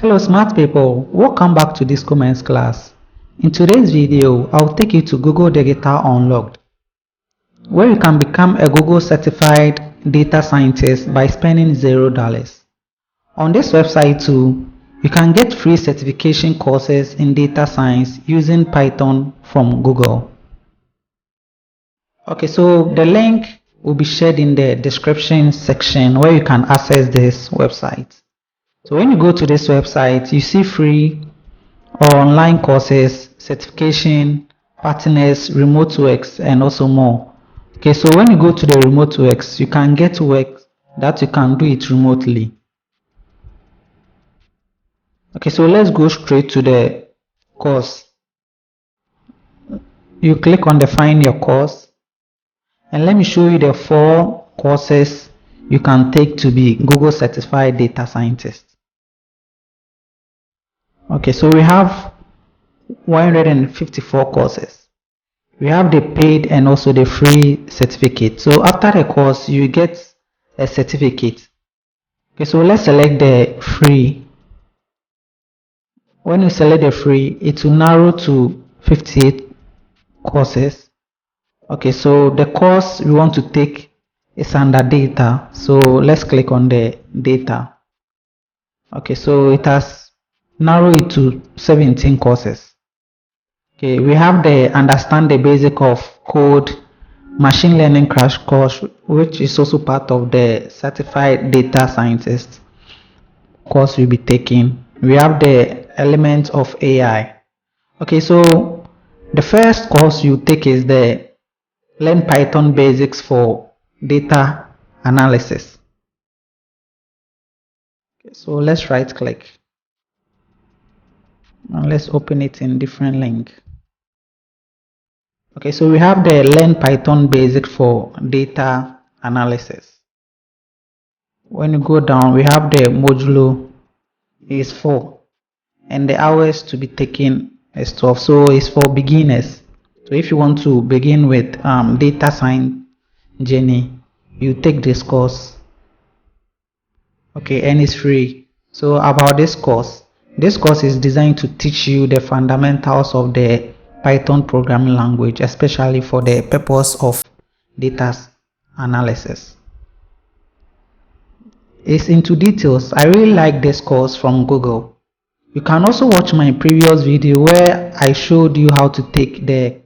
Hello smart people, welcome back to this comments class. In today's video, I'll take you to Google Digital Unlocked, where you can become a Google certified data scientist by spending $0. On this website too, you can get free certification courses in data science using Python from Google. Okay, so the link will be shared in the description section where you can access this website. So when you go to this website, you see free or online courses, certification, partners, remote works, and also more. Okay, so when you go to the remote works, you can get work that you can do it remotely. Okay, so let's go straight to the course. You click on the find your course, and let me show you the 4 courses you can take to be Google certified data scientist. Okay, so we have 154 courses. We have the paid and also the free certificate. So after the course, you get a certificate. Okay, so let's select the free. When you select the free, it will narrow to 58 courses. Okay, so the course we want to take is under data. So let's click on the data. Okay, so it has narrowed it to 17 courses. Okay, we have the understand the basic of code machine learning crash course, which is also part of the certified data scientist course we'll be taking. We have the elements of AI. Okay, so the first course you take is the learn Python basics for data analysis. Okay, so let's right click and let's open it in different link. Okay, so we have the learn Python basic for data analysis. When you go down, we have the modulo is 4 and the hours to be taken is 12. So it's for beginners. So if you want to begin with data science journey, you take this course. Okay, and it's free. So about this course is designed to teach you the fundamentals of the Python programming language, especially for the purpose of data analysis. It's into details. I really like this course from Google. You can also watch my previous video where I showed you how to take the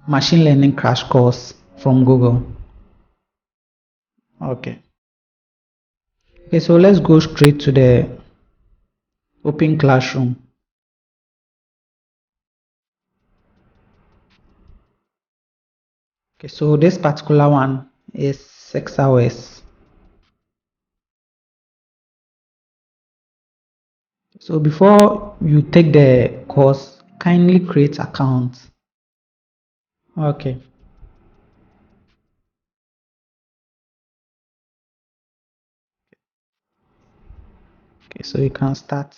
machine learning crash course from Google. Okay, so let's go straight to the open classroom. Okay, so this particular one is 6 hours. So before you take the course, kindly create account. Okay. Okay, so you can start.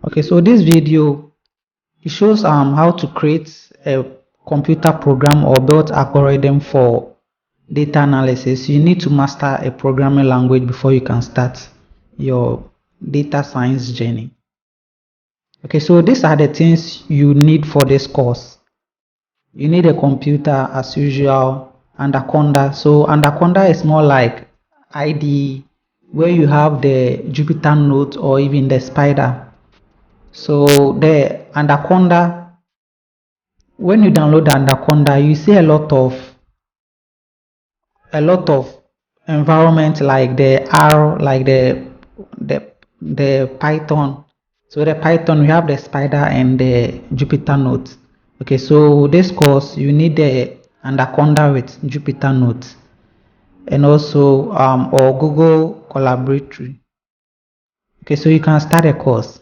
Okay, so this video, it shows how to create a computer program or build algorithm for data analysis. You need to master a programming language before you can start your data science journey. Okay, so these are the things you need for this course. You need a computer as usual, Anaconda. So Anaconda is more like IDE where you have the Jupyter Note or even the Spider. So the Anaconda, when you download the Anaconda, you see a lot of environment like the R, like the Python. So the Python, we have the Spider and the Jupyter Note. Okay, so this course you need the Anaconda with Jupyter Note and also or Google Collaboratory. Okay, so you can start a course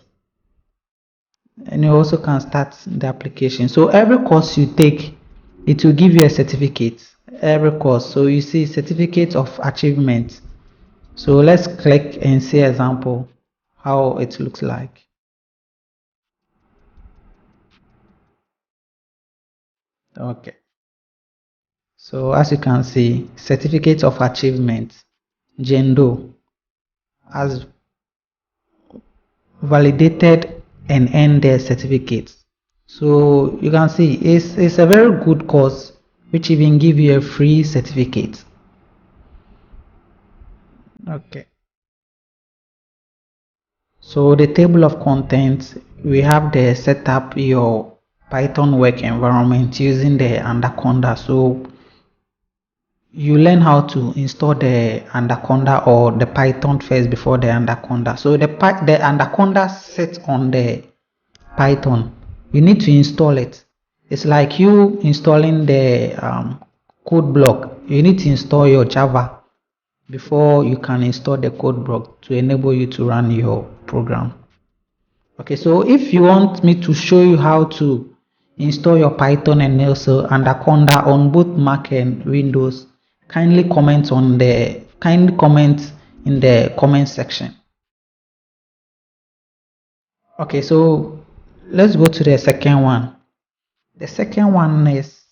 and you also can start the application. So every course you take, it will give you a certificate. Every course, so you see certificate of achievement. So let's click and see example how it looks like. Okay, so as you can see, certificate of achievement. Jendo has validated and earned their certificates. So you can see it's a very good course which even give you a free certificate. Okay. So the table of contents, we have the set up your Python work environment using the Anaconda. So you learn how to install the Anaconda or the Python first before the Anaconda. So the Anaconda sits on the Python. You need to install it. It's like you installing the code block. You need to install your Java before you can install the code block to enable you to run your program. Okay, so if you want me to show you how to install your Python and also Anaconda on both Mac and Windows, kindly comment in the comment section. Okay, so let's go to the second one. The second one is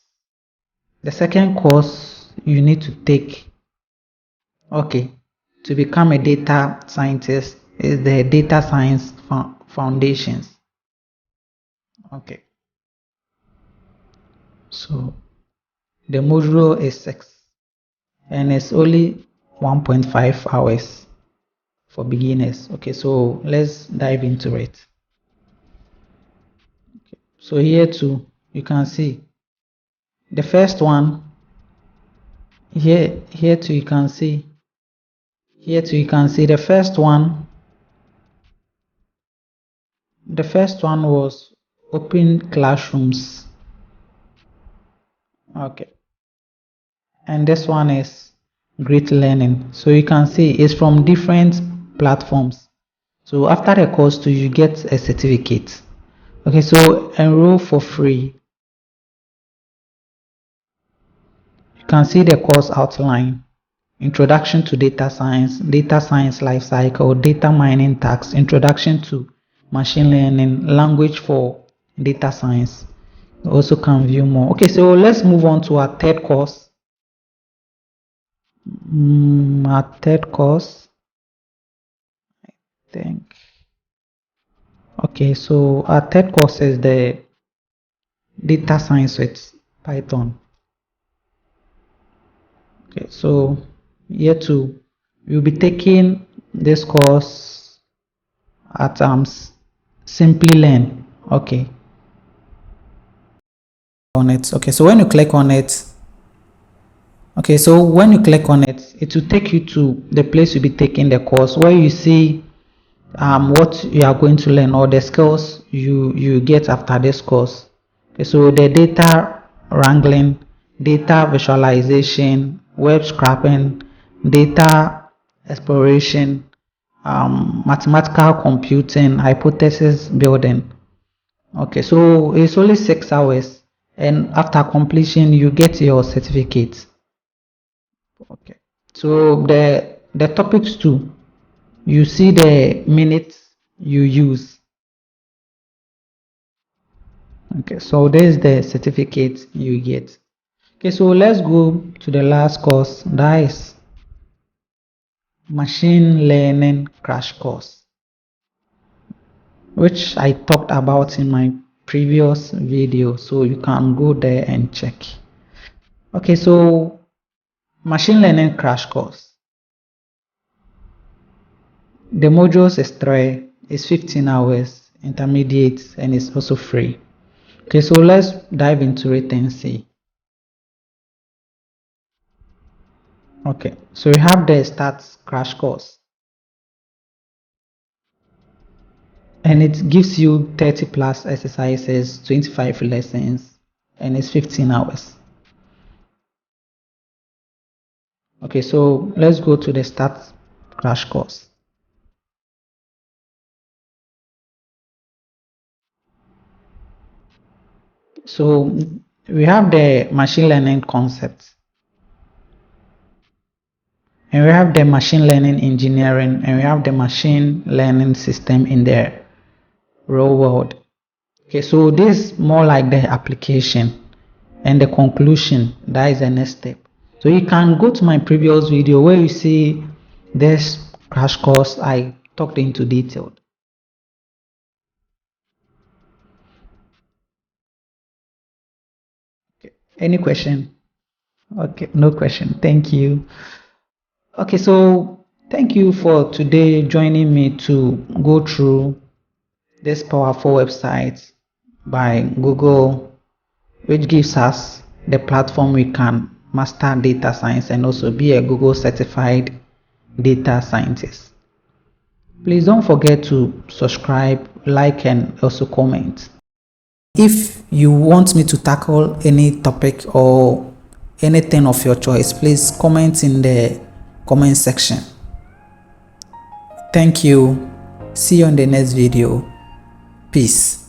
the second course you need to take, okay, to become a data scientist is the data science foundations. Okay, so the module is 6 and it's only 1.5 hours for beginners. Okay, so let's dive into it. Okay. So here too you can see the first one. Here too you can see the first one. The first one was open classrooms. Okay, and this one is great learning. So you can see it's from different platforms. So after the course too, you get a certificate. Okay, so enroll for free. You can see the course outline: introduction to data science lifecycle, data mining tasks, introduction to machine learning, language for data science. You also can view more. Okay, so let's move on to our third course. Our third course, I think. Okay, so our third course is the data science with Python. Okay, so here too, you'll be taking this course at Simply Learn. Okay, on it. Okay, so when you click on it, it will take you to the place you'll be taking the course where you see what you are going to learn or the skills you get after this course. Okay, so the data wrangling, data visualization, web scraping, data exploration, mathematical computing, hypothesis building. Okay, so it's only 6 hours, and after completion you get your certificate. Okay, so the topics too, you see the minutes you use. Okay, so there's the certificate you get. Okay, so let's go to the last course, that is machine learning crash course, which I talked about in my previous video, so you can go there and check. Okay, so machine learning crash course, the modules is 3, is 15 hours, intermediate, and it's also free. Okay, so let's dive into it and see. Okay, so we have the start crash course, and it gives you 30 plus exercises, 25 lessons, and it's 15 hours. Okay, so let's go to the start crash course. So we have the machine learning concepts, and we have the machine learning engineering, and we have the machine learning system in the real world. Okay, so this is more like the application and the conclusion. That is the next step. So you can go to my previous video where you see this crash course I talked into detail. Okay. Any question? Okay, no question. Thank you. Okay, so thank you for today joining me to go through this powerful website by Google, which gives us the platform we can master data science and also be a Google certified data scientist. Please don't forget to subscribe, like, and also comment. If you want me to tackle any topic or anything of your choice, please comment in the comment section. Thank you. See you on the next video. Peace.